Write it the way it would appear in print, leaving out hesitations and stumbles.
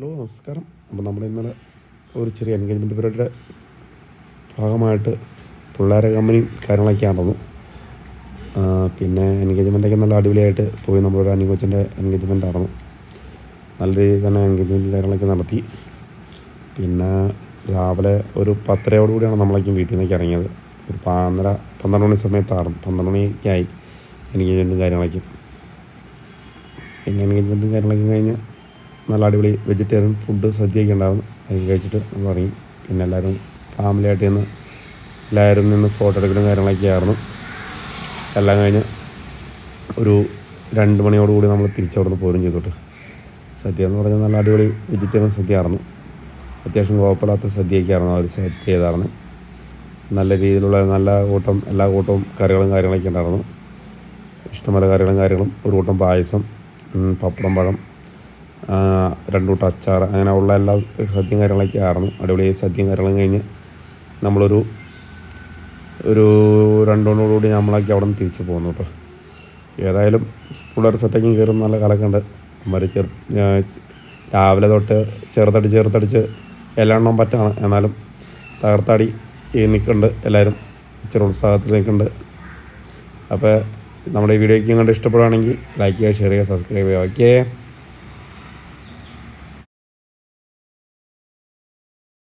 Hello നമസ്കാരം. അപ്പോൾ നമ്മൾ ഇന്നലെ ഒരു ചെറിയ എൻഗേജ്മെൻറ്റ് പരിപാടിയുടെ ഭാഗമായിട്ട് പിള്ളേരെ കമ്പനിയും കാര്യങ്ങളൊക്കെ നടന്നു. പിന്നെ എൻഗേജ്മെൻറ്റൊക്കെ നല്ല അടിപൊളിയായിട്ട് പോയി. നമ്മളൊരു അനികൊച്ചിൻ്റെ എൻഗേജ്മെൻറ്റ് നടന്നു. നല്ല രീതിയിൽ തന്നെ എൻഗേജ്മെൻറ്റ് കാര്യങ്ങളൊക്കെ നടത്തി. പിന്നെ രാവിലെ ഒരു 10:30 നമ്മളൊക്കെ വീട്ടിൽ നിന്നൊക്കെ ഇറങ്ങിയത്. ഒരു 12 മണി സമയത്തായിരുന്നു. 12 മണിക്കായി എൻഗേജ്മെൻറ്റും കാര്യങ്ങളൊക്കെ. പിന്നെ എൻഗേജ്മെൻറ്റും കാര്യങ്ങളൊക്കെ കഴിഞ്ഞ് നല്ല അടിപൊളി വെജിറ്റേറിയൻ ഫുഡ് സദ്യയൊക്കെ ഉണ്ടായിരുന്നു. അത് കഴിച്ചിട്ട് നമ്മൾ ഇറങ്ങി. പിന്നെ എല്ലാവരും ഫാമിലിയായിട്ട് നിന്ന് ഫോട്ടോ എടുക്കലും കാര്യങ്ങളൊക്കെ ആയിരുന്നു. എല്ലാം കഴിഞ്ഞ് ഒരു 2 മണിയോടുകൂടി നമ്മൾ തിരിച്ചവിടെ നിന്ന് പോരും ചെയ്തോട്ട്. സദ്യ എന്ന് പറഞ്ഞാൽ നല്ല അടിപൊളി വെജിറ്റേറിയൻ സദ്യ ആയിരുന്നു. അത്യാവശ്യം കുഴപ്പമില്ലാത്ത സദ്യയൊക്കെ ആയിരുന്നു അവർ സെറ്റ് ചെയ്തായിരുന്നു. നല്ല രീതിയിലുള്ള നല്ല കൂട്ടം എല്ലാ കൂട്ടവും കറികളും കാര്യങ്ങളൊക്കെ ഉണ്ടായിരുന്നു. ഇഷ്ടംപോലെ കറികളും ഒരു കൂട്ടം പായസം, പപ്പടം, പഴം, 2 കൂട്ടം അച്ചാർ, അങ്ങനെ ഉള്ള എല്ലാ സദ്യയും കാര്യങ്ങളൊക്കെ ആയിരുന്നു. അടിപൊളി സദ്യയും കാര്യങ്ങളും കഴിഞ്ഞ് നമ്മളൊരു 2 മണിയോടുകൂടി നമ്മളൊക്കെ അവിടെ നിന്ന് തിരിച്ച് പോകുന്നു കേട്ടോ. ഏതായാലും പിള്ളേർ സെറ്റൊക്കെ കയറും നല്ല കലക്കുണ്ട്. രാവിലെ തൊട്ട് ചെറുതടിച്ച് എല്ലാം പറ്റാണ്. എന്നാലും തകർത്താടി നിൽക്കുന്നുണ്ട്. എല്ലാവരും ഇച്ചിരി ഉത്സാഹത്തിൽ നിൽക്കുന്നുണ്ട്. അപ്പോൾ നമ്മുടെ ഈ വീഡിയോയ്ക്ക് കണ്ട് ഇഷ്ടപ്പെടുകയാണെങ്കിൽ ലൈക്ക് ചെയ്യുക, ഷെയർ ചെയ്യുക, സബ്സ്ക്രൈബ് ചെയ്യുക. ഓക്കേ.